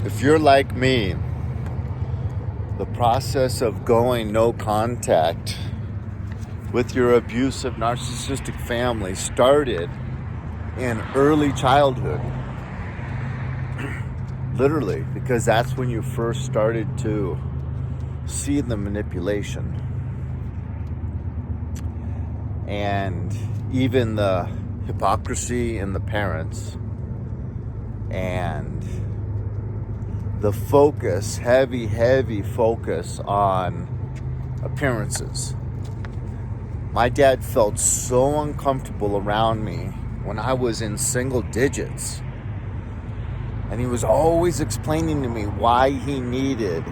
If you're like me, the process of going no contact with your abusive narcissistic family started in early childhood. Literally, because that's when you first started to see the manipulation and even the hypocrisy in the parents and the focus, heavy focus on appearances. My dad felt so uncomfortable around me when I was in single digits. And he was always explaining to me why he needed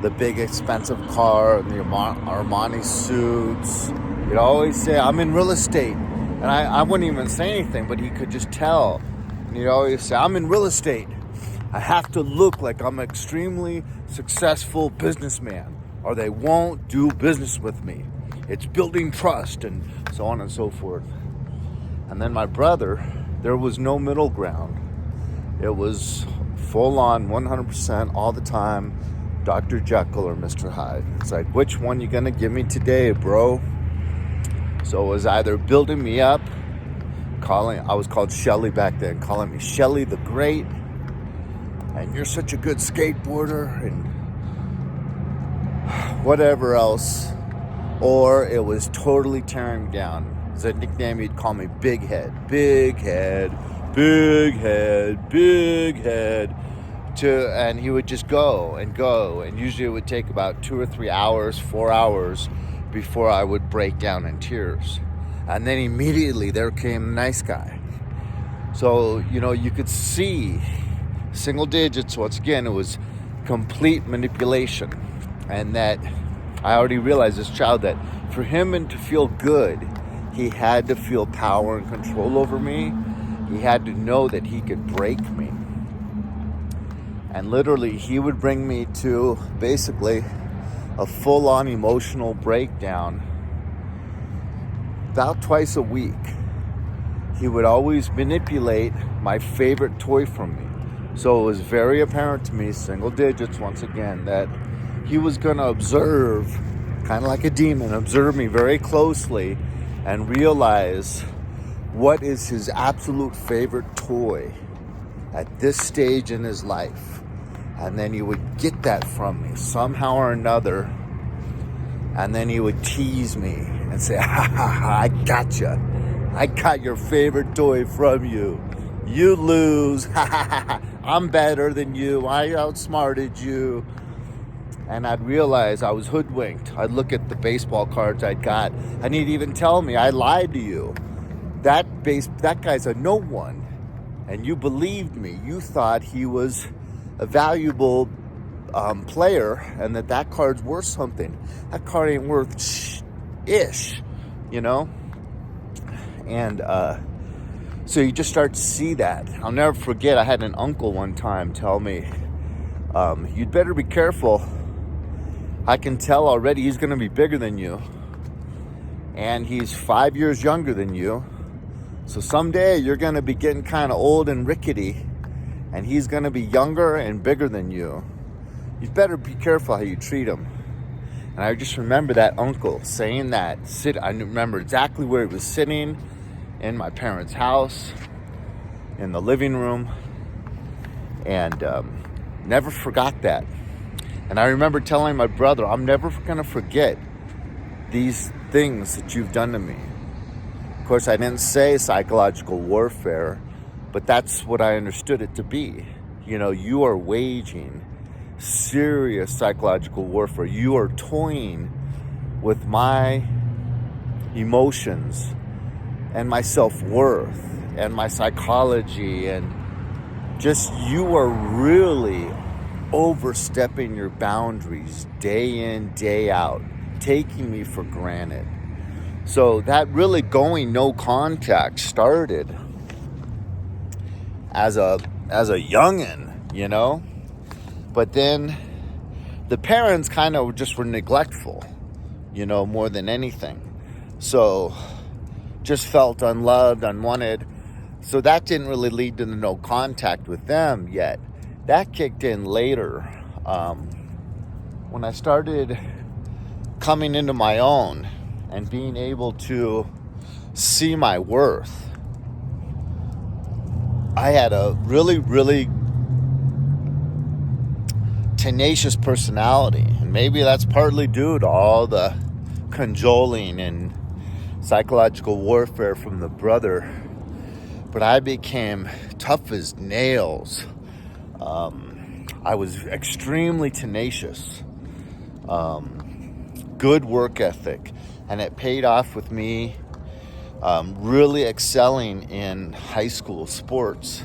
the big expensive car and the Armani suits. He'd always say, I'm in real estate. And I wouldn't even say anything, but he could just tell. And he'd always say, I'm in real estate. I have to look like I'm an extremely successful businessman, or they won't do business with me. It's building trust, and so on and so forth. And then my brother, there was no middle ground. It was full on 100% all the time, Dr. Jekyll or Mr. Hyde. It's like, which one you gonna give me today, bro? So it was either building me up, I was called Shelly back then, calling me Shelly the Great, and you're such a good skateboarder, and whatever else. Or it was totally tearing me down. As a nickname, he'd call me Big Head. Big Head. Big Head. Big Head. And he would just go, and usually it would take about 2 or 3 hours, 4 hours before I would break down in tears. And then immediately there came the nice guy. So, you could see single digits. Once again, it was complete manipulation. And that I already realized as a child that for him and to feel good, he had to feel power and control over me. He had to know that he could break me. And literally, he would bring me to basically a full-on emotional breakdown about twice a week. He would always manipulate my favorite toy from me. So it was very apparent to me, single digits once again, that he was going to observe, kind of like a demon, observe me very closely and realize what is his absolute favorite toy at this stage in his life. And then he would get that from me somehow or another. And then he would tease me and say, I gotcha. I got your favorite toy from you. You lose. I'm better than you. I outsmarted you. And I'd realize I was hoodwinked. I'd look at the baseball cards I'd got, and he'd even tell me, I lied to you. That guy's a no one. And you believed me. You thought he was a valuable player and that card's worth something. That card ain't worth ish, And so you just start to see that. I'll never forget, I had an uncle one time tell me, you'd better be careful. I can tell already he's going to be bigger than you. And he's 5 years younger than you. So someday you're going to be getting kind of old and rickety. And he's going to be younger and bigger than you. You better be careful how you treat him. And I just remember that uncle saying that. I remember exactly where he was sitting in my parents' house, in the living room. And never forgot that. And I remember telling my brother, I'm never going to forget these things that you've done to me. Of course, I didn't say psychological warfare, but that's what I understood it to be. You are waging serious psychological warfare. You are toying with my emotions and my self-worth and my psychology, and just you are really overstepping your boundaries day in, day out, taking me for granted. So that really going no contact started as a youngin', But then the parents kind of just were neglectful, more than anything. So just felt unloved, unwanted. So that didn't really lead to no contact with them yet. That kicked in later when I started coming into my own and being able to see my worth. I had a really, really tenacious personality, and maybe that's partly due to all the cajoling and psychological warfare from the brother, but I became tough as nails. I was extremely tenacious, good work ethic, and it paid off with me really excelling in high school sports.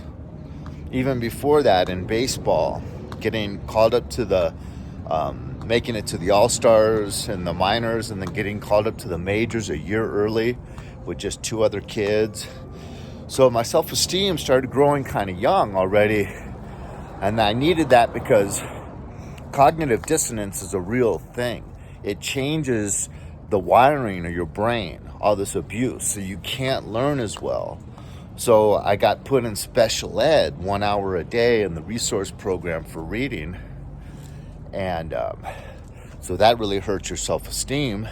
Even before that, in baseball, getting called up to the making it to the All-Stars and the minors, and then getting called up to the majors a year early with just 2 other kids. So my self-esteem started growing kind of young already, and I needed that because cognitive dissonance is a real thing. It changes the wiring of your brain, all this abuse, so you can't learn as well. So I got put in special ed 1 hour a day in the resource program for reading. And so that really hurts your self-esteem.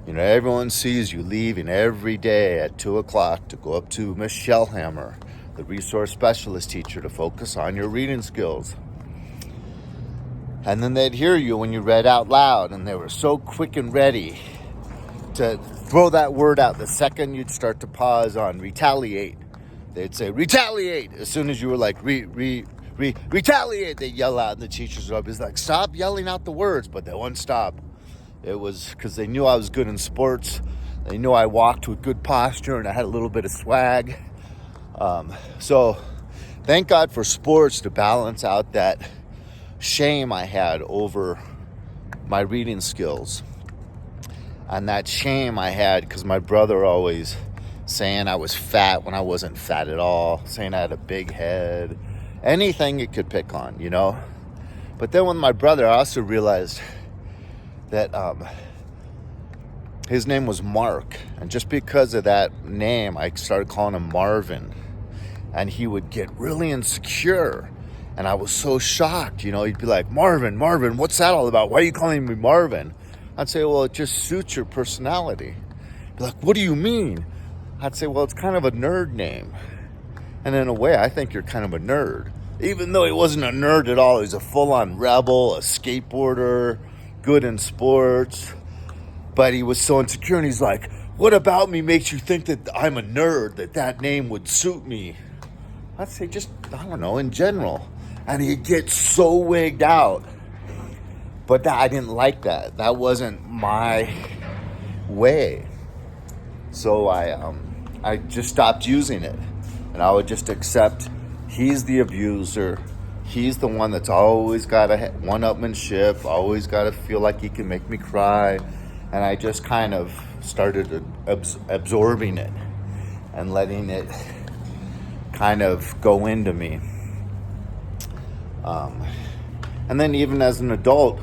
You know, everyone sees you leaving every day at 2 o'clock to go up to Miss Shellhammer, the resource specialist teacher, to focus on your reading skills. And then they'd hear you when you read out loud, and they were so quick and ready to throw that word out the second you'd start to pause on retaliate. They'd say, retaliate! As soon as you were like, retaliate, they'd yell out, and the teachers would always be like, stop yelling out the words, but they wouldn't stop. It was because they knew I was good in sports. They knew I walked with good posture, and I had a little bit of swag. So thank God for sports to balance out that shame I had over my reading skills. And that shame I had because my brother always saying I was fat when I wasn't fat at all, saying I had a big head, anything it could pick on, you know. But then with my brother, I also realized that his name was Mark, and just because of that name, I started calling him Marvin, and he would get really insecure, and I was so shocked, you know. He'd be like, Marvin, what's that all about? Why are you calling me Marvin? I'd say, well, it just suits your personality. He'd be like, what do you mean? I'd say, well, it's kind of a nerd name, and in a way, I think you're kind of a nerd, even though he wasn't a nerd at all. He's a full-on rebel, a skateboarder, good in sports, but he was so insecure, and he's like, what about me makes you think that I'm a nerd, that name would suit me? I'd say just, I don't know, in general. And he'd get so wigged out. But I didn't like that. That wasn't my way. So I just stopped using it. And I would just accept he's the abuser. He's the one that's always got a one-upmanship, always got to feel like he can make me cry. And I just kind of started absorbing it and letting it kind of go into me. And then even as an adult,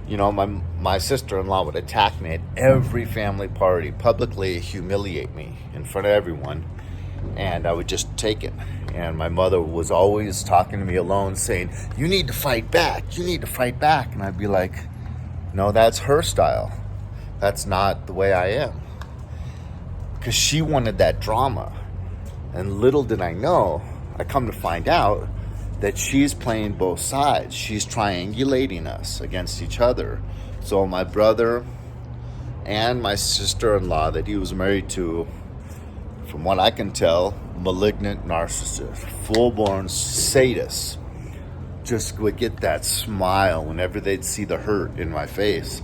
you know, my sister-in-law would attack me at every family party, publicly humiliate me in front of everyone, and I would just take it. And my mother was always talking to me alone, saying, you need to fight back, and I'd be like, no, that's her style. That's not the way I am. Because she wanted that drama. And little did I know, I come to find out that she's playing both sides. She's triangulating us against each other. So my brother and my sister-in-law that he was married to, from what I can tell, malignant narcissist, full-born sadist, just would get that smile whenever they'd see the hurt in my face.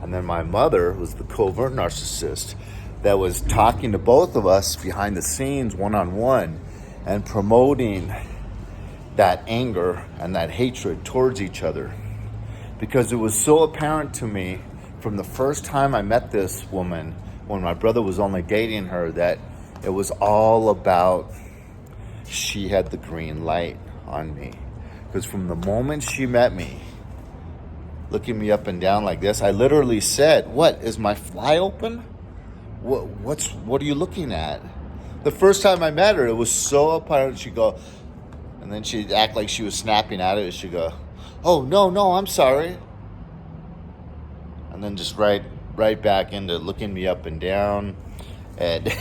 And then my mother was the covert narcissist that was talking to both of us behind the scenes, one-on-one, and promoting that anger and that hatred towards each other. Because it was so apparent to me from the first time I met this woman, when my brother was only dating her, that it was all about she had the green light on me. Because from the moment she met me, looking me up and down like this, I literally said, what, is my fly open? What are you looking at? The first time I met her, it was so apparent. She'd go, And then she'd act like she was snapping at it. She'd go, "Oh, no, I'm sorry." And then just right back into looking me up and down. And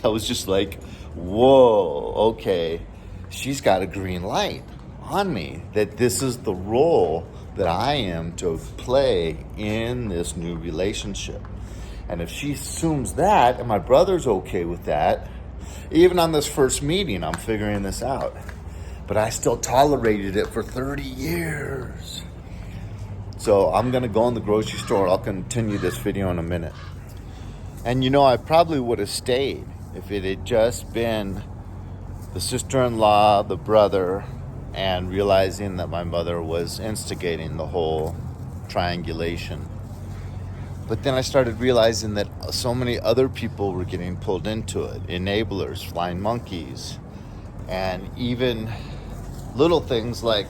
I was just like, whoa, okay. She's got a green light on me that this is the role that I am to play in this new relationship. And if she assumes that, and my brother's okay with that, even on this first meeting, I'm figuring this out. But I still tolerated it for 30 years. So I'm going to go in the grocery store. I'll continue this video in a minute. And I probably would have stayed if it had just been the sister-in-law, the brother, and realizing that my mother was instigating the whole triangulation. But then I started realizing that so many other people were getting pulled into it. Enablers, flying monkeys, and even little things like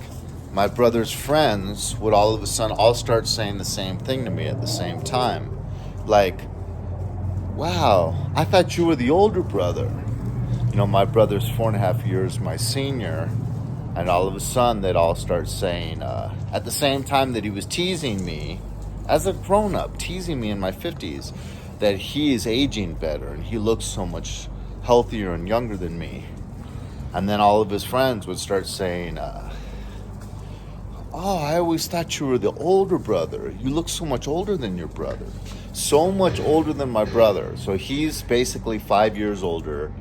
my brother's friends would all of a sudden all start saying the same thing to me at the same time. Like, wow, I thought you were the older brother. My brother's 4.5 years my senior, and all of a sudden they'd all start saying, at the same time that he was teasing me, as a grown-up, teasing me in my 50s, that he is aging better and he looks so much healthier and younger than me. And then all of his friends would start saying, oh, I always thought you were the older brother. You look so much older than your brother. So much older than my brother. So he's basically 5 years older.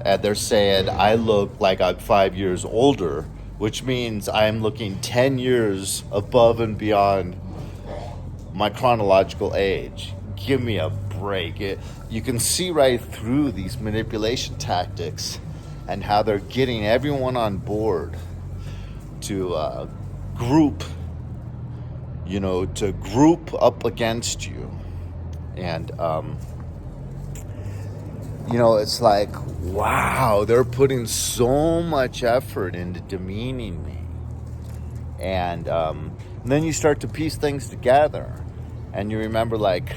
And they're saying I look like I'm 5 years older, which means I'm looking 10 years above and beyond my chronological age. Give me a break. You can see right through these manipulation tactics and how they're getting everyone on board to group up against you. And it's like, wow, they're putting so much effort into demeaning me. And then you start to piece things together. And you remember, like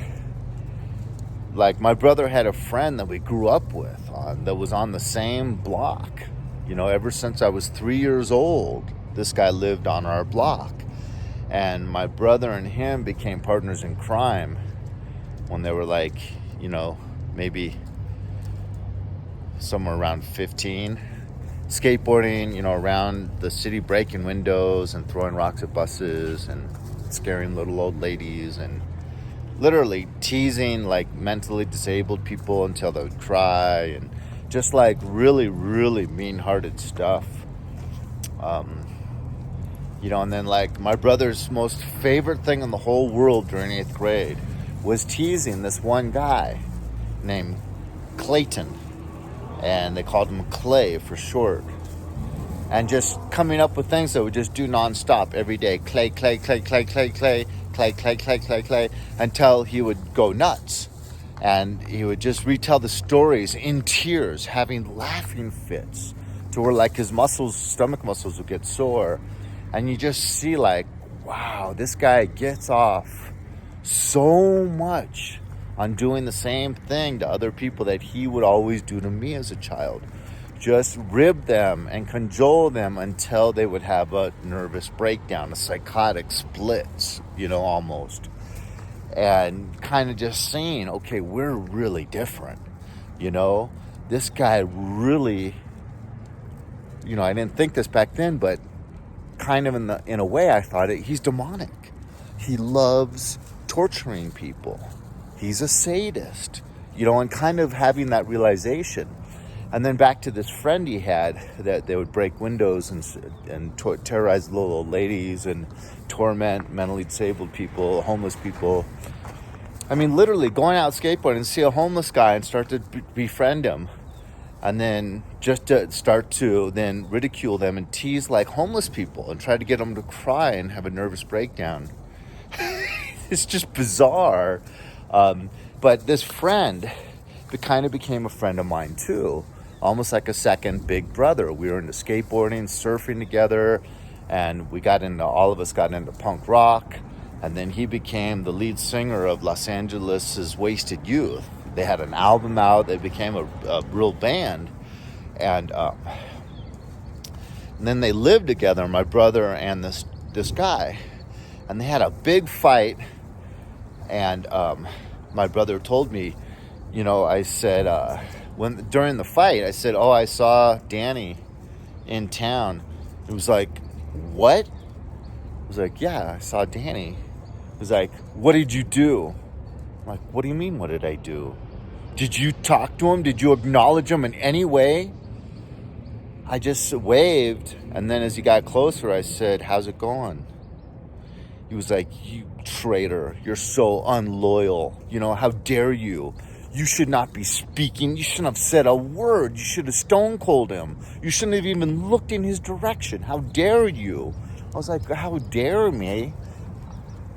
my brother had a friend that we grew up with that was on the same block. Ever since I was 3 years old, this guy lived on our block. And my brother and him became partners in crime when they were maybe somewhere around 15. Skateboarding, around the city, breaking windows and throwing rocks at buses and scaring little old ladies and literally teasing mentally disabled people until they would cry, and just really, really mean-hearted stuff. And then my brother's most favorite thing in the whole world during 8th grade was teasing this one guy named Clayton, and they called him Clay for short. And just coming up with things that would just do nonstop every day. Clay, Clay, Clay, Clay, Clay, Clay, Clay, Clay, Clay, Clay, Clay, until he would go nuts. And he would just retell the stories in tears, having laughing fits, to where his stomach muscles would get sore. And you just see wow, this guy gets off so much on doing the same thing to other people that he would always do to me as a child. Just rib them and cajole them until they would have a nervous breakdown, a psychotic split, almost. And kind of just saying, okay, we're really different. This guy really, I didn't think this back then, but kind of in a way I thought he's demonic. He loves torturing people. He's a sadist, and kind of having that realization. And then back to this friend he had, that they would break windows and terrorize little old ladies and torment mentally disabled people, homeless people. I mean, literally going out skateboarding and see a homeless guy and start to befriend him. And then just to start to then ridicule them and tease homeless people and try to get them to cry and have a nervous breakdown. It's just bizarre. But this friend kind of became a friend of mine too. Almost like a second big brother. We were into skateboarding, surfing together, and all of us got into punk rock. And then he became the lead singer of Los Angeles' Wasted Youth. They had an album out. They became a real band. And And then they lived together, my brother and this guy. And they had a big fight. And my brother told me, I said, during the fight, I said, oh, I saw Danny in town. It was like, what? I was like, yeah, I saw Danny. It was like, what did you do? I'm like, what do you mean, what did I do? Did you talk to him? Did you acknowledge him in any way? I just waved, and then as he got closer, I said, how's it going? He was like, you traitor, you're so unloyal. How dare you? You should not be speaking. You shouldn't have said a word. You should have stone cold him. You shouldn't have even looked in his direction. How dare you? I was like, how dare me?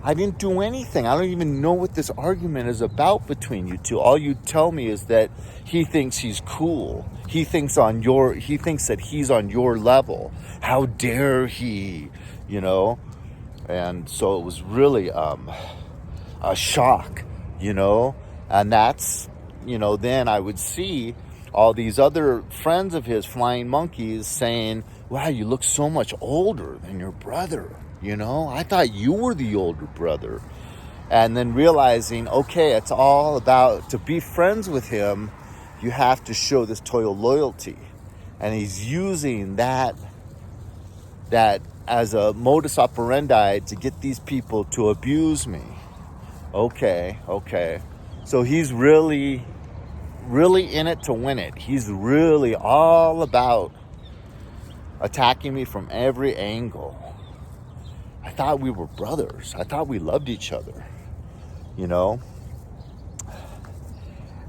I didn't do anything. I don't even know what this argument is about between you two. All you tell me is that he thinks he's cool. He thinks that he's on your level. How dare he, And so it was really a shock, And that's, then I would see all these other friends of his, flying monkeys, saying, wow, you look so much older than your brother. I thought you were the older brother. And then realizing, okay, it's all about, to be friends with him, you have to show this total loyalty. And he's using that as a modus operandi to get these people to abuse me. Okay. So he's really, really in it to win it. He's really all about attacking me from every angle. I thought we were brothers. I thought we loved each other,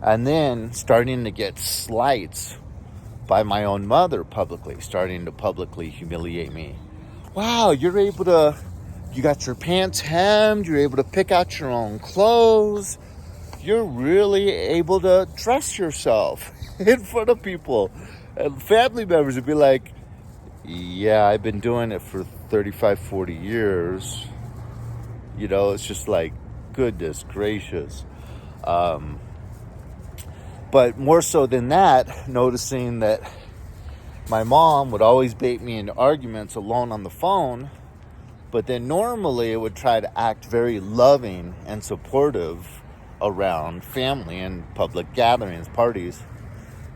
And then starting to get slights by my own mother publicly, starting to publicly humiliate me. Wow, you got your pants hemmed, you're able to pick out your own clothes. You're really able to dress yourself in front of people. And family members would be like, yeah, I've been doing it for 35, 40 years. It's just like, goodness gracious. But more so than that, noticing that my mom would always bait me into arguments alone on the phone, but then normally it would try to act very loving and supportive around family and public gatherings, parties.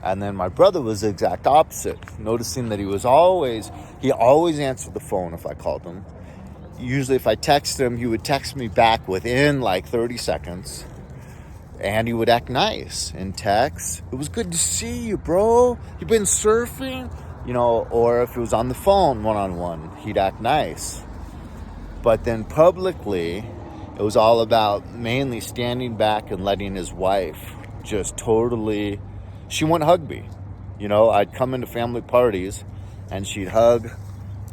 And then my brother was the exact opposite, noticing that he always answered the phone if I called him. Usually if I text him, he would text me back within like 30 seconds. And he would act nice in text. It was good to see you, bro. You been surfing? Or if it was on the phone one-on-one, he'd act nice. But then publicly, it was all about mainly standing back and letting his wife just totally... She wouldn't hug me. I'd come into family parties and she'd hug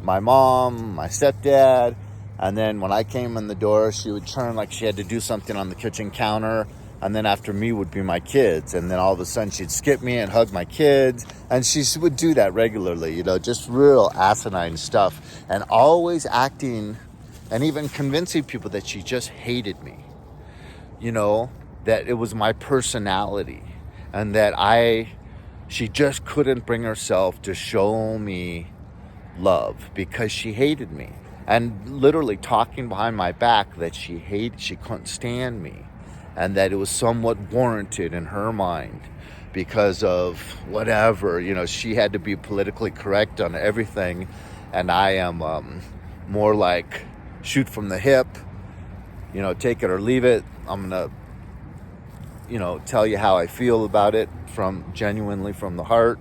my mom, my stepdad. And then when I came in the door, she would turn like she had to do something on the kitchen counter. And then after me would be my kids. And then all of a sudden she'd skip me and hug my kids. And she would do that regularly, just real asinine stuff. And always acting and even convincing people that she just hated me. That it was my personality. And that she just couldn't bring herself to show me love because she hated me. And literally talking behind my back that she couldn't stand me. And that it was somewhat warranted in her mind because of whatever, she had to be politically correct on everything. And I am more like shoot from the hip, take it or leave it. I'm going to, tell you how I feel about it genuinely from the heart,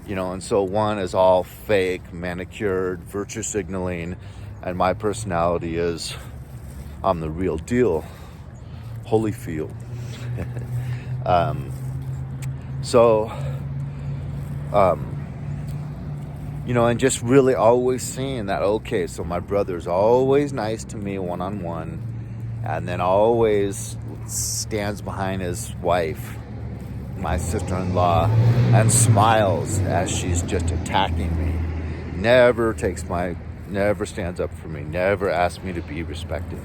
and so one is all fake, manicured, virtue signaling. And my personality is, I'm the real deal. Holyfield. And just really always seeing that, okay, so my brother's always nice to me one-on-one, and then always stands behind his wife, my sister-in-law, and smiles as she's just attacking me. Never stands up for me, never asks me to be respected.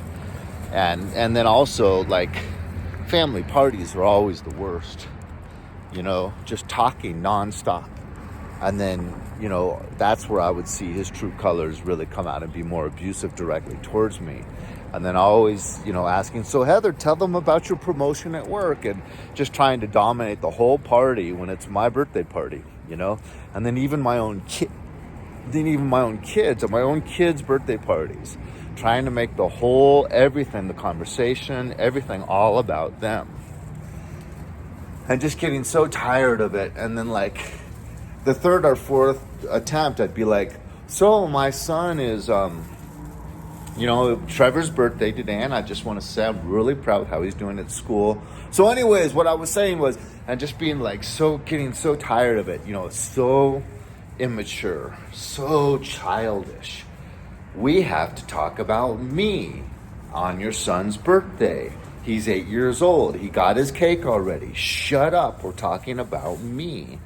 And then also, like, family parties are always the worst. Just talking nonstop. And then, that's where I would see his true colors really come out and be more abusive directly towards me. And then always, asking, so Heather, tell them about your promotion at work, and just trying to dominate the whole party when it's my birthday party, And then even my own kids at my own kids' birthday parties, trying to make everything, the conversation, everything all about them. And just getting so tired of it. And then like the third or fourth attempt, I'd be like, so my son is, Trevor's birthday today, and I just want to say I'm really proud how he's doing at school. So anyways, what I was saying was, and just being like getting so tired of it, so immature, so childish. We have to talk about me on your son's birthday. He's 8 years old. He got his cake already. Shut up. We're talking about me,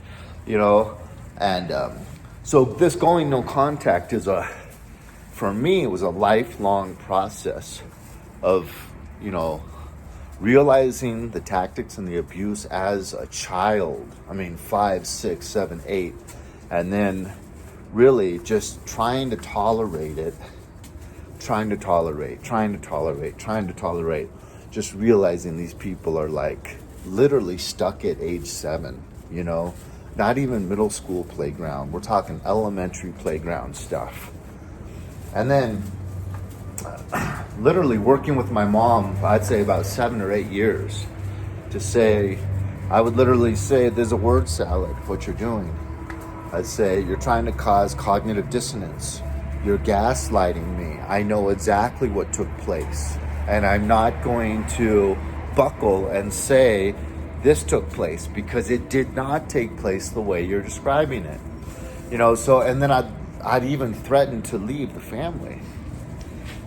And so this going no contact for me, it was a lifelong process of, realizing the tactics and the abuse as a child. 5, 6, 7, 8. And then really just trying to tolerate it, trying to tolerate, just realizing these people are like literally stuck at age 7, not even middle school playground. We're talking elementary playground stuff. And then literally working with my mom, I'd say about 7 or 8 years, I would literally say, there's a word salad, what you're doing. I'd say, you're trying to cause cognitive dissonance. You're gaslighting me. I know exactly what took place. And I'm not going to buckle and say this took place, because it did not take place the way you're describing it. And then I'd even threaten to leave the family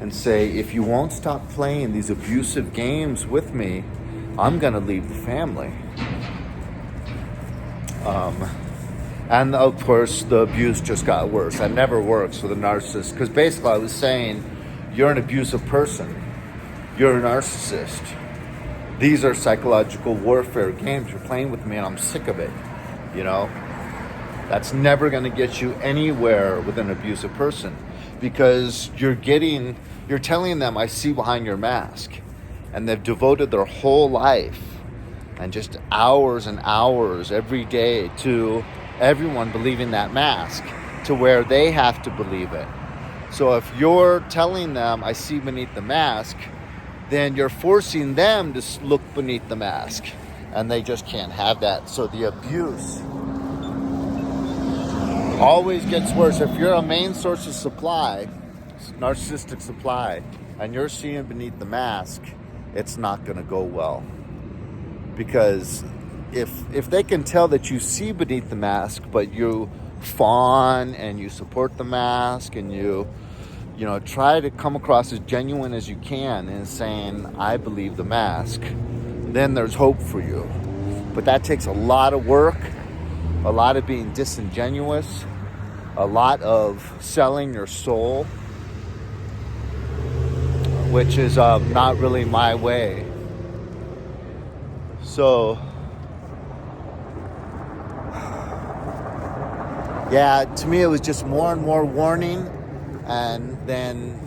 and say, if you won't stop playing these abusive games with me, I'm going to leave the family. And of course, the abuse just got worse. That never works with a narcissist, because basically I was saying, you're an abusive person. You're a narcissist. These are psychological warfare games you're playing with me, and I'm sick of it. That's never going to get you anywhere with an abusive person, because you're telling them, I see behind your mask. And they've devoted their whole life and just hours and hours every day to everyone believing that mask, to where they have to believe it. So if you're telling them, I see beneath the mask, then you're forcing them to look beneath the mask, and they just can't have that. So the abuse always gets worse. If you're a main source of supply, narcissistic supply, and you're seeing beneath the mask, it's not going to go well. Because if they can tell that you see beneath the mask, but you fawn and you support the mask, and you try to come across as genuine as you can in saying, I believe the mask, then there's hope for you. But that takes a lot of work, a lot of being disingenuous, a lot of selling your soul, which is not really my way. So, yeah, to me it was just more and more warning, and then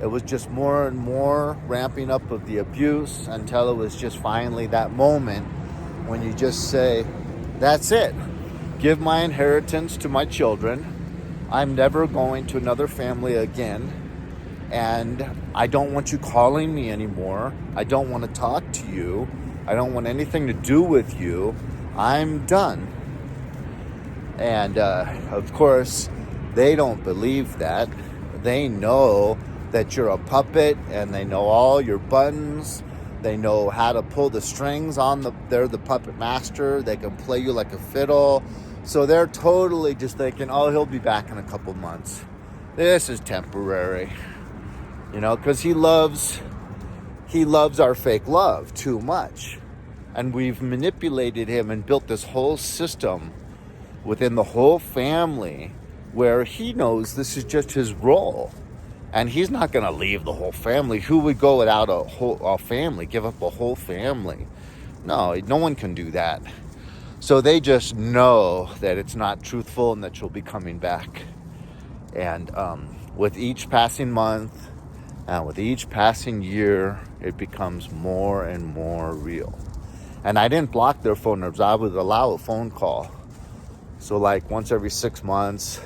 it was just more and more ramping up of the abuse, until it was just finally that moment when you just say, that's it. Give my inheritance to my children. I'm never going to another family again. And I don't want you calling me anymore. I don't want to talk to you. I don't want anything to do with you. I'm done. And of course, they don't believe that. They know that you're a puppet, and they know all your buttons. They know how to pull the strings they're the puppet master. They can play you like a fiddle. So they're totally just thinking, oh, he'll be back in a couple months. This is temporary. Because he loves our fake love too much. And we've manipulated him and built this whole system within the whole family where he knows this is just his role. And he's not going to leave the whole family. Who would go without a family, give up a whole family? No one can do that. So they just know that it's not truthful and that you'll be coming back. And with each passing month and with each passing year, it becomes more and more real. And I didn't block their phone numbers. I would allow a phone call. So like once every 6 months,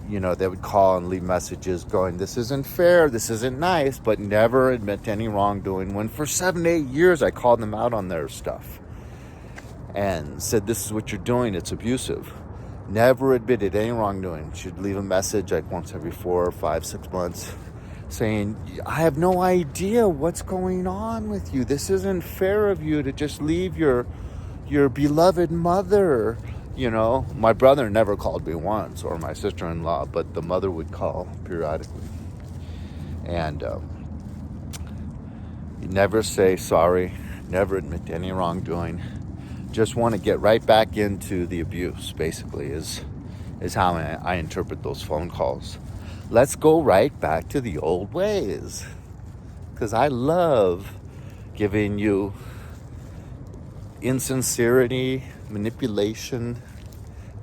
they would call and leave messages going, this isn't fair, this isn't nice, but never admit to any wrongdoing. When for 7 to 8 years, I called them out on their stuff and said, this is what you're doing, it's abusive. Never admitted any wrongdoing. She'd leave a message like once every 4 or 5, 6 months saying, I have no idea what's going on with you. This isn't fair of you to just leave your beloved mother. My brother never called me once, or my sister-in-law, but the mother would call periodically. And you never say sorry, never admit to any wrongdoing. Just want to get right back into the abuse, basically, is how I interpret those phone calls. Let's go right back to the old ways, because I love giving you insincerity, manipulation,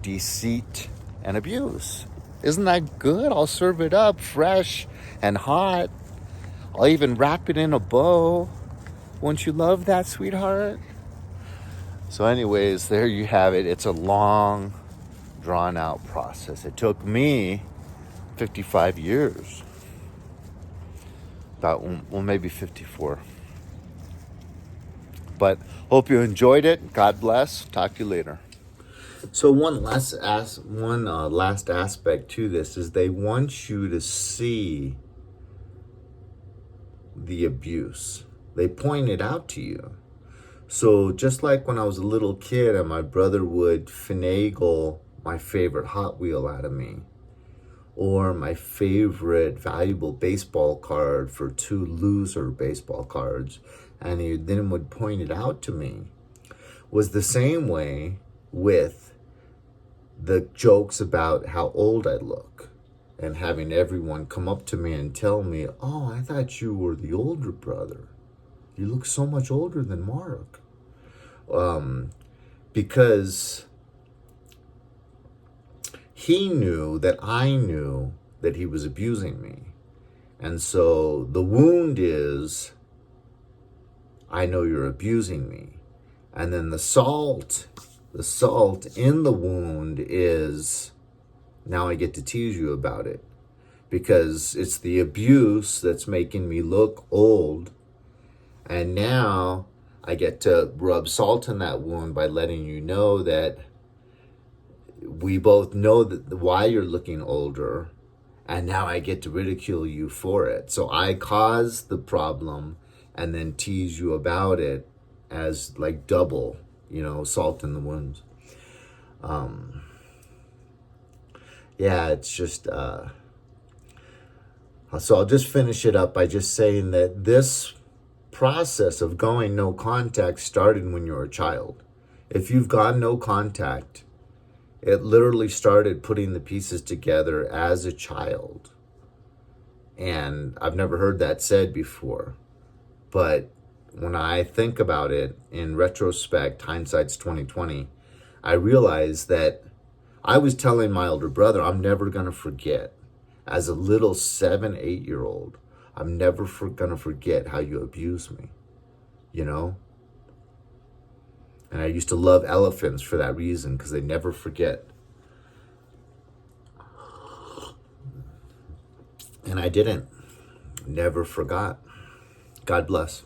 deceit, and abuse. Isn't that good? I'll serve it up fresh and hot. I'll even wrap it in a bow. Won't you love that, sweetheart? So anyways, there you have it. It's a long, drawn-out process. It took me 55 years. Maybe 54. But hope you enjoyed it. God bless. Talk to you later. So one last aspect to this is they want you to see the abuse. They point it out to you. So just like when I was a little kid and my brother would finagle my favorite Hot Wheel out of me, or my favorite valuable baseball card for 2 loser baseball cards, and he then would point it out to me, was the same way with the jokes about how old I look, and having everyone come up to me and tell me, oh, I thought you were the older brother. You look so much older than Mark. Because he knew that I knew that he was abusing me. And so the wound is, I know you're abusing me. And then the salt in the wound is, now I get to tease you about it. Because it's the abuse that's making me look old. And now I get to rub salt in that wound by letting you know that we both know that why you're looking older, and now I get to ridicule you for it. So I caused the problem and then tease you about it as like double, salt in the wounds. It's just, so I'll just finish it up by just saying that this process of going no contact started when you were a child. If you've gone no contact, it literally started putting the pieces together as a child. And I've never heard that said before. But when I think about it in retrospect, hindsight's 2020, I realized that I was telling my older brother, I'm never going to forget, as a little 7, 8-year-old, I'm never going to forget how you abused me, And I used to love elephants for that reason, because they never forget. And I never forgot. God bless.